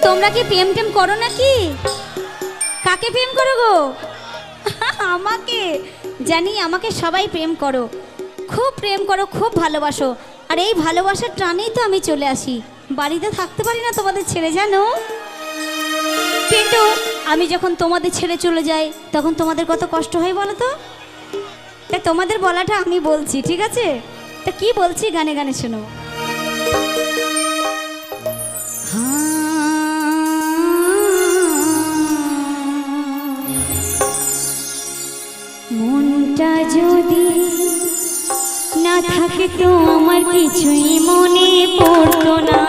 তোমরা কি প্রেম টেম করো নাকি? কাকে প্রেম করো গো? আমাকে জানি, আমাকে সবাই প্রেম করো, খুব প্রেম করো, খুব ভালোবাসো। আর এই ভালোবাসার টানেই তো আমি চলে আসি, বাড়িতে থাকতে পারি না তোমাদের ছেড়ে, জানো। কিন্তু আমি যখন তোমাদের ছেড়ে চলে যাই তখন তোমাদের কত কষ্ট হয় বলো তো। তাই তোমাদের বলাটা আমি বলছি, ঠিক আছে? তা কি বলছি গানে গানে শোনো। মনটা যদি না থাকে তো আমার কিছুই মনে পড়তো না।